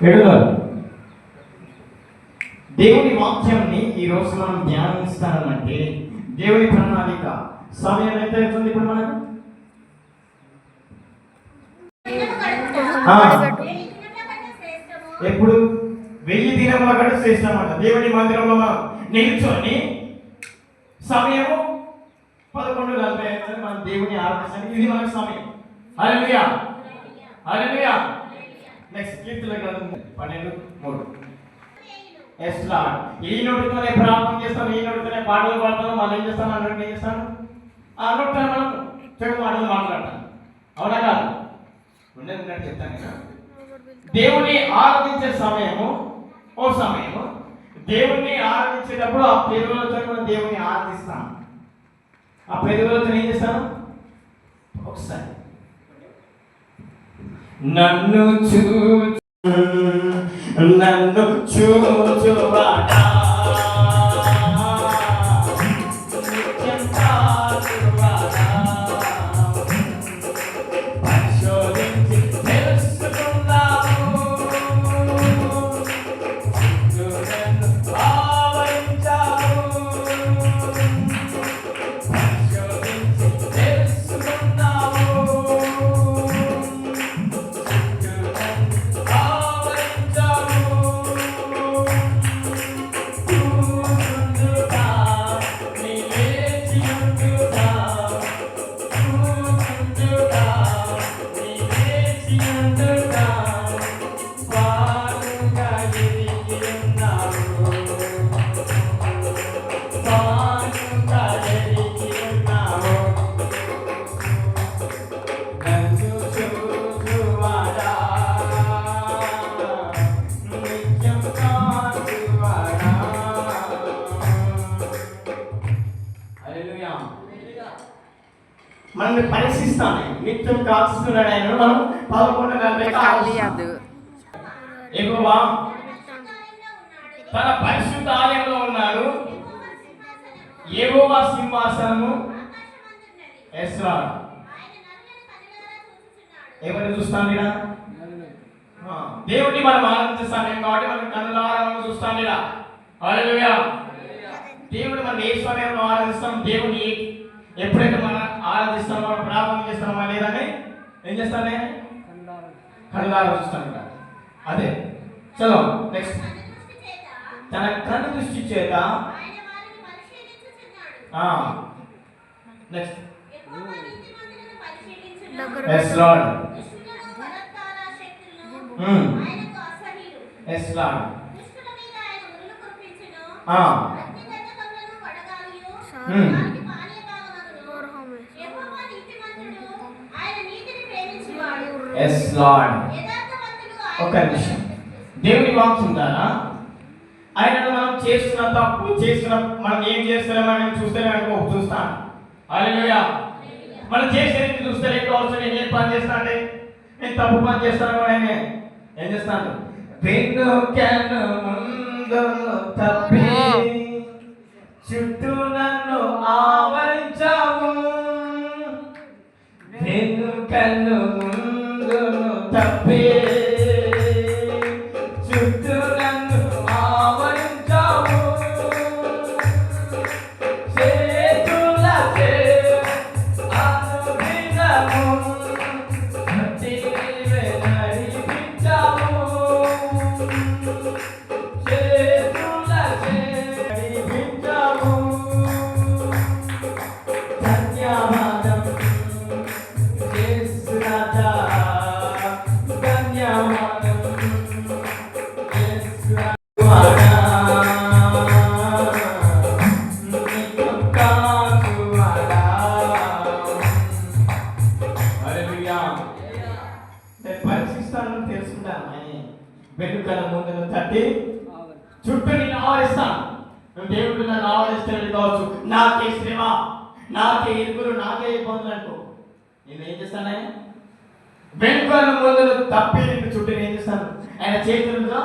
ఏడుగా దేవుని వాక్యాన్ని ఈరోజు మనం ధ్యానిస్తామంటే దేవుని ప్రణాళిక సమయం ఎంత అవుతుంది ఇప్పుడు మనకు? ఎప్పుడు 1000 దినముల కంటే శ్రేష్టమంట. దేవుని మందిరంలో మనం నిల్చొని సమయము 11:45 మనం దేవుని ఆరాధించడానికి ఇది మనకు సమయం. హల్లెలూయా హల్లెలూయా. నెక్స్ట్ కీర్తన గ్రంథం 12:3. Yes Lord. ఈ నోటితోనే ప్రార్థన చేస్తాను, ఈ నోటితోనే పాటలు పాడతాను, మళ్ళీ ఏం చేస్తాను అన్నట్టు ఏం చేస్తాను ఆ నోటితో మనం చెడు మాటలు మాట్లాడతాను. అవునా కాదు? ఉండేది చెప్తాను కదా. దేవుని ఆరాధించే సమయము ఓ సమయము. దేవుణ్ణి ఆరాధించేటప్పుడు ఆ పెరుగులతో మనం దేవుని ఆరాధిస్తాం. ఆ పెరుగులతో ఏం చేస్తాను? ఒకసారి నన్ను చూచువాడా మనల్ని పరీక్షిస్తాను, నిత్యం కాచుస్తున్నాడు ఆయన. మనం 11:45 యెహోవా తన పరిశుద్ధ ఆలయంలో ఉన్నాడు. యెహోవా సింహాసనము ఎవరిని చూస్తాను ఇలా? దేవుడిని మనం ఆరాధించే సమయం కాబట్టి మనం కన్నులారా మనం చూస్తాం ఇలా. హల్లెలూయా. దేవుడు మనం ఏ సమయంలో ఆరాధిస్తాం? దేవుని ఎప్పుడైతే మనం ఆరాధిస్తామో, మనం ప్రార్థన చేస్తామో లేదని ఏం చేస్తానే? కన్నులారా చూస్తాం ఇలా. అదే చలో నెక్స్ట్. తన కన్ను దృష్టి చేత next yes Lord yes Lord yes Lord. ఒక నిమిషం. దేవుని వాక్యం ద్వారా ఆయనను మనం చేస్తున్న తప్పు చేస్తున్న మనం ఏం చేస్తున్నామని చూస్తేనే అనుకో చూస్తాను. హల్లెలూయా. మనం చేసేది చూస్తే కావచ్చు. నేను ఏం పని చేస్తా అంటే నేను తప్పు పని చేస్తాను ఆయన ఏం చేస్తాను? పెన్ను క్యాను ముందు తప్పి చుట్టూ నన్ను ఆవరించావు. పెన్ను కన్ను ముందు తప్పి చుట్టూ నన్ను ఆవరించావు. చేతులచే అనుదినము నీవే నడిపించావు. చేతులచే నడిపించావు. ధన్యవాదం యేసు రాజా, ధన్యవాదం యేసు రాజా. నిత్యం కాచువాడా. హల్లెలూయా. నేను పరీక్షిస్తానని తెలుసుకుంటాను. వెనుకల ముందు తట్టి చుట్టూ నేను ఆవరిస్తాను. దేవుడు నన్ను ఆవరిస్తే కావచ్చు, నాకే శ్రమ, నాకే ఇరుకులు, నాకే ఇబ్బందులు అనుకో, నేను ఏం చేస్తాను? వెనుకల ముందు తప్పి నిన్ను చుట్టూ ఏం చేస్తాను? ఆయన చేతులతో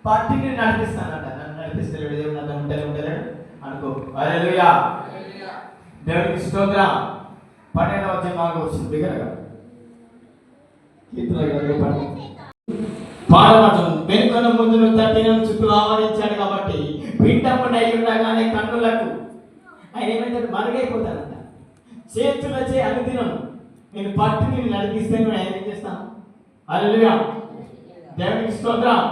పట్టి నేను నడిపిస్తానంట. నన్ను నడిపిస్తలేడు దేవుడు, నాతో ఉండలేడు అనుకో. హల్లెలూయా. దేవుడికి స్తోత్రం. 12వ అధ్యాయం వచ్చింది బిగరగా కీర్తన పాడమాటలు ఎలుకను ముందును తట్టినను చుట్టూ ఆవరించాడు కాబట్టి పిండమునై ఉండగానే కన్నులకు ఆయన ఏమైతే మరుగైపోతాడంట. చేతులచే అనుదినం నేను పట్టు నేను నడిపిస్తే ఆయన ఏం చేస్తాను. హల్లెలూయా, దేవునికి స్తోత్రం.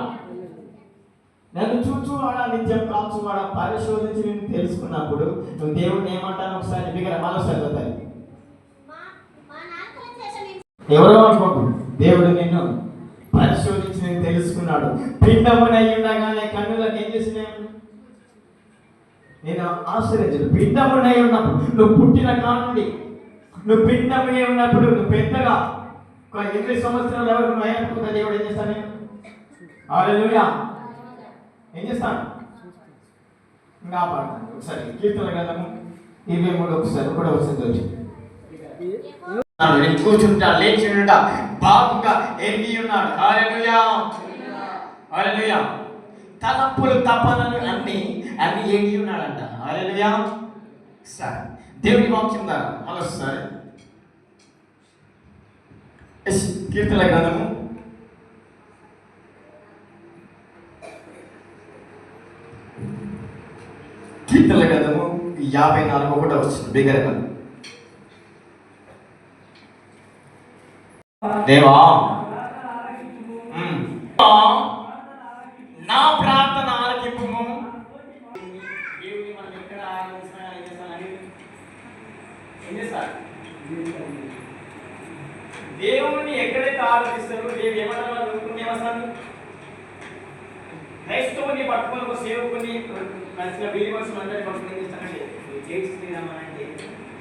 నన్ను చూచువాడా నిత్యం కాచువాడా పరిశోధించి నేను తెలుసుకున్నప్పుడు నువ్వు దేవుడిని ఏమంటాను ఒకసారి బిగ్గర మరోసారి చదువుతాను. ఎవరో అనుకోకు, దేవుడు నిన్ను పరిశోధించి నేను తెలుసుకున్నాడు. పిండమునై ఉండగానే కన్నులకు ఏం చేసినాను నేను ఆశ్చర్యించదు. పిండమునై ఉన్నప్పుడు నువ్వు పుట్టిన కానుండి నువ్వు పిండమునై ఉన్నప్పుడు నువ్వు పెద్దగా 8 సంవత్సరాలు ఎవరు నువ్వు అయినప్పుడు దేవుడు ఏం చేస్తాను. హల్లెలూయా, ఏం చేస్తాను ఇంకా పాడతాను. ఒకసారి కీర్తన గ్రంథము 23 ఒకసారి కూడా వస్తుంది. కూర్చుంటా లేచింట బాగుగా ఎరిగి ఉన్నాడు. హల్లెలూయా, హల్లెలూయా. తలంపులు తపనలు అన్ని ఎరిగి ఉన్నాడంట. హల్లెలూయా. సరే, దేవుని వాక్యం ద్వారా మరోసారి కీర్తన గ్రంథము 54 ఒకటో వచనం బిగ్గరగా. దేవా నా ప్రార్థన ఆలకింపుము. దేవుని మనం ఎక్కడ దేవుని ఎక్కడైతే ఆరాధిస్తారో దేవుడు ఏమన్నా క్రైస్తవుని పట్టుకొని ఒక సేవకుని కలిసిన బిలీవర్స్ అందరినీ పట్టుకుని ఏం చేస్తానండి చేస్తున్నామంటే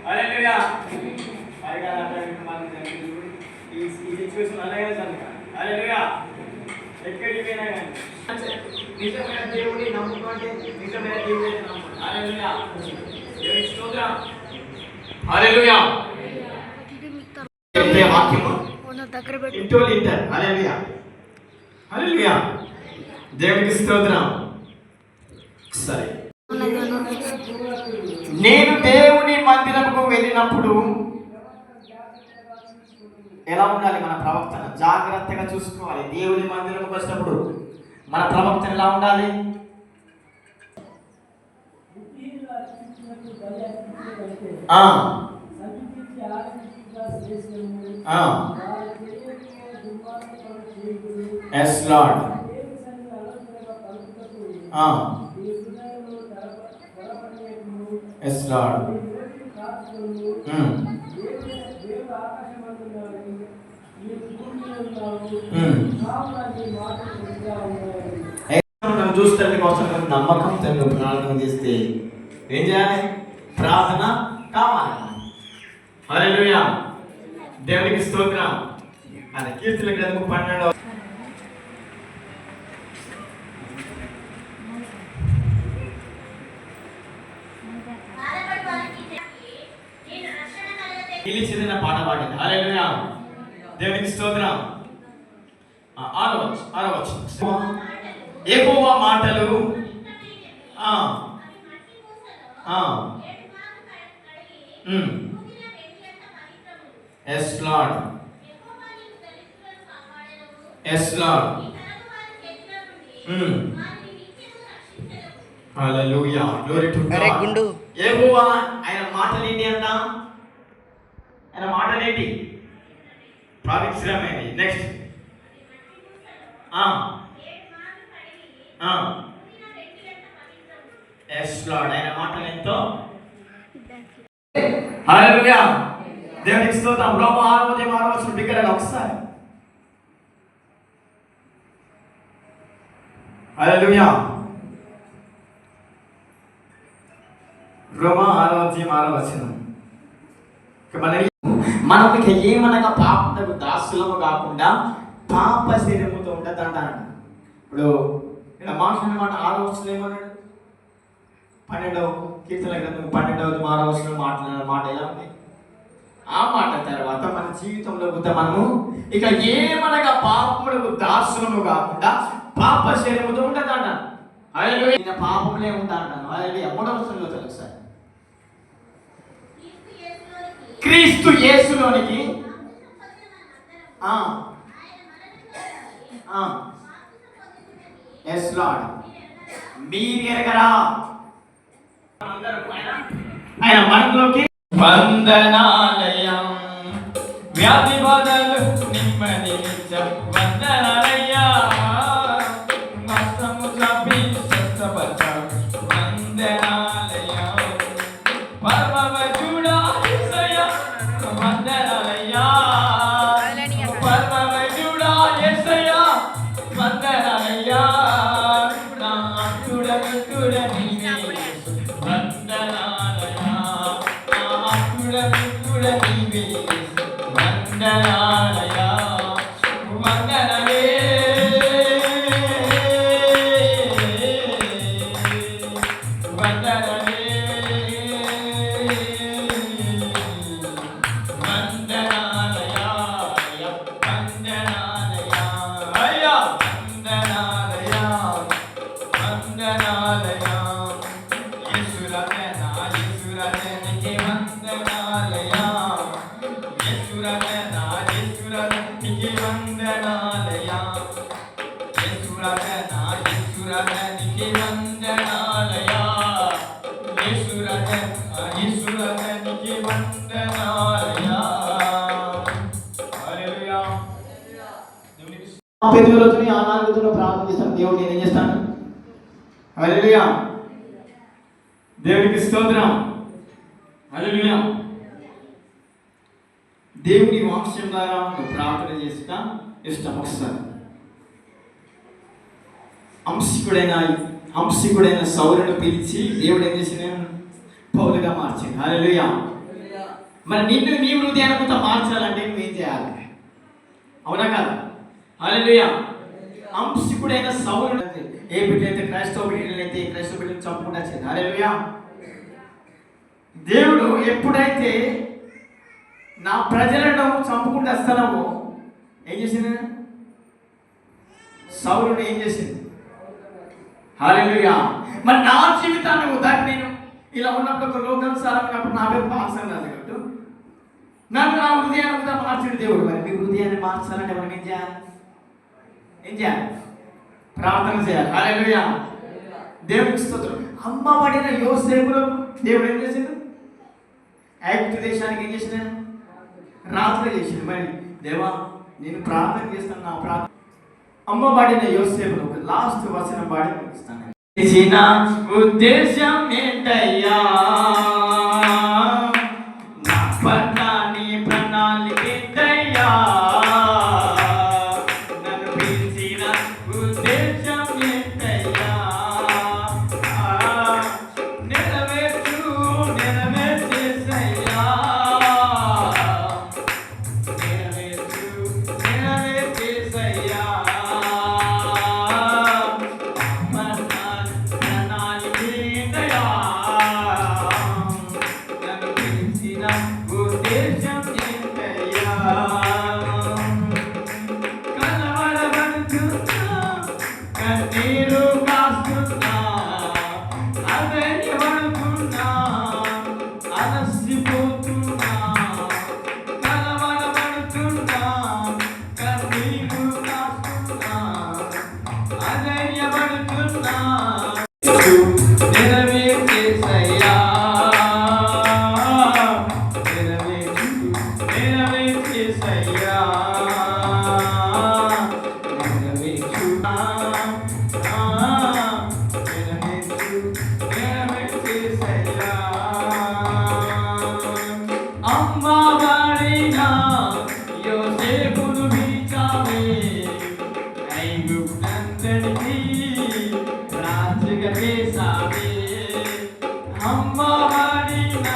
హల్లెలూయా. ఈ సిచ్యువేషన్ అలాగే హల్లెలూయా. ఎక్కడికి పోయినా కానీ నిజమైన దేవుడిని నమ్ముకుంటే నిజమైన దేవుడిని నమ్ముకుంటే హల్లెలూయా. దేవునికి స్తోత్రం. హల్లెలూయా. వాక్యము ఇంటోలు వింటారు. హల్లెలూయా, హల్లెలూయా. దేవునికి స్తోత్రం. సరే, నేను దేవుని మందిరముకు వెళ్ళినప్పుడు ఎలా ఉండాలి మన ప్రవక్తన? జాగ్రత్తగా చూసుకోవాలి. దేవుని మందిరముకు వచ్చినప్పుడు మన ప్రవక్తన ఎలా ఉండాలి? Yes Lord. Yes Lord. చూస్తే కోసం నమ్మకం తను ప్రార్థన చేస్తే ఏం చేయాలి? ప్రార్థన కావాలి. హల్లెలూయా, దేవునికి స్తోత్రం. అది కీర్తన గ్రంథము 12వ చెందిన పాట పాడింది. హల్లెలూయా, దేవునికి స్తోత్రం. ఆరవచ్చు యెహోవా మాటలు ఎస్ లార్డ్, ఎస్ లార్డ్. హల్లెలూయా, గ్లోరీ టు గాడ్. యెహోవా ఆయన మాటలు ఏంటి అంట? ఆయన మాటలు ఏంటి? పవిత్రమైనది. నెక్స్ట్ ఎస్ లార్డ్, ఆయన మాటలు ఎంతో. హల్లెలూయా, దేవునికి స్తోత్రం. రోమా 6వ బిగ్గరగా ఒకసారి. హల్లెలూయా. రోమా 6వ మనకి ఏమనగా పాపకు దాసులము కాకుండా పాప శరీరముతో ఉంటుంది అంటాడు. ఇప్పుడు ఇక్కడ మాట్లాడినమాట 6వ వచనం ఏమన్నాడు? 12వ కీర్తన గ్రంథం 12వ వచనం మాట్లాడిన మాట ఎలా ఉంది? ఆ మాట తర్వాత మన జీవితంలో కూడా మనము ఇక ఏమనగా పాపములకు దాసులము కాకుండా పాప శరీరముతో ఉంటుంది అంటాను. హల్లెలూయా, పాపములే ఉంటా అంటాను. హల్లెలూయా. 3వ వచనంలో తెలుసారి క్రీస్తు యేసులోనికి ఎస్ లార్డ్. మీరు ఎరగరా ఆయన మనలోకి వందనాలయం వ్యాధి బాధలు నిమ్మని వందనాలయ్యా నష్టము చంపి స్వస్థపరచ వందనాలయ్యా పరమ చూడా యేసయ్యా వందనాలయ్యా పరమ చూడా యేసయ్యా వందనాలయ్యా నా చూడ నీవే వందనాలయ్యా నా చూడ నీవే వందనాలయ్యా వందనలే వందనలే వందనాలయ్యా వందనాలయ్యా అయ్యా వందనాలయ్యా వందనాలయ్యా యేసురాజనా యేసురాజనికి వందనాలయ్యా యేసురాజనా యేసురాజనికి వందనాలయ్యా యేసురాజనా యేసురాజనికి వందనాలయ్యా యేసురాజనా యేసురాజనికి వందనాలయ్యా హల్లెలూయా. పెద్దలతోని ఆనాలుగుతో ప్రార్థన చేస్తాను. దేవుడు నేను ఏం చేస్తాను? హల్లెలూయా. దేవునికి స్తోత్రం. హల్లెలూయా. దేవుని వాక్యం ద్వారా నువ్వు ప్రార్థన చేస్తా ఇష్టం. ఒకసారి హంసికుడైన సౌలును పిలిచి దేవుడు ఏం చేసిన పౌలుగా మార్చింది. హల్లెలూయా. మరి నిన్ను నీ హృదయాన్ని మార్చాలంటే నువ్వేం చేయాలి? అవునా కాదు? హల్లెలూయా. హంసికుడైన సౌలును ఏ బిడ్డలైతే క్రైస్తవ బిడ్డలైతే క్రైస్తవ బిడ్డలు చంపుకుంటా చేయాలి. హల్లెలూయా. దేవుడు ఎప్పుడైతే నా ప్రజలను చంపుకుంటూ వస్తానో ఏం చేసింది? సౌలుని ఏం చేసింది? హల్లెలూయా. మరి నా జీవితాన్ని ఉదాహరణ నేను ఇలా ఉన్నప్పుడు ఒక లోకానుసారమైనప్పుడు నా పేరు పాల్సన్ రాదు కాబట్టి నన్ను నా హృదయాన్ని మార్చిన దేవుడు. మరి మీ హృదయాన్ని మార్చాలంటే మనం ఏం చేయాలి? ఏం చేయాలి? ప్రార్థన చేయాలి. హల్లెలూయా. దేవునికి స్తోత్రం. అమ్మబడిన యోసేపును దేవుడు ఏం చేసిండు? ఐగుప్తు దేశానికి ఏం చేసిన? రాత్రి చేసిండు. మరి దేవా నేను ప్రార్థన చేస్తాను. నా ప్రార్థన అమ్మబడిన యోసేపును ఒక లాస్ట్ వచనం పాడి ముగిస్తాను. చేసిన ఉద్దేశం ఏంటయ్యా? నా పట్ల నీ ప్రణాళిక ఏంటయ్యా? నన్ను పిలిచిన ఉద్దేశం ఏంటయ్యా? నెరవేర్చు నెరవేర్చేసయ్యా నెరవేర్చు నెరవేర్చేసయ్యా ప్రణాళిక ఏంటయ్యా? నన్ను పిలిచిన ఉద్దేశం ఏంటయ్యా? కలవరపడుతున్నా కన్నీరు కాస్తున్నా అగన్యపడుతున్నా అలసిపోతున్నా కలవరపడుతున్నా కన్నీరు కాస్తున్నా అగన్యపడుతున్నా నెరవేర్చేసయ్యా నెరవేర్చు నెరవేర్చేసయ్యా నెరవేర్చు నెరవేర్చు నెరవేర్చేసయ్యా అమ్మబడిన యోసేపును పిలిచావే ఐగుప్తంతటికి రాజుగా చేసావే అమ్మబడిన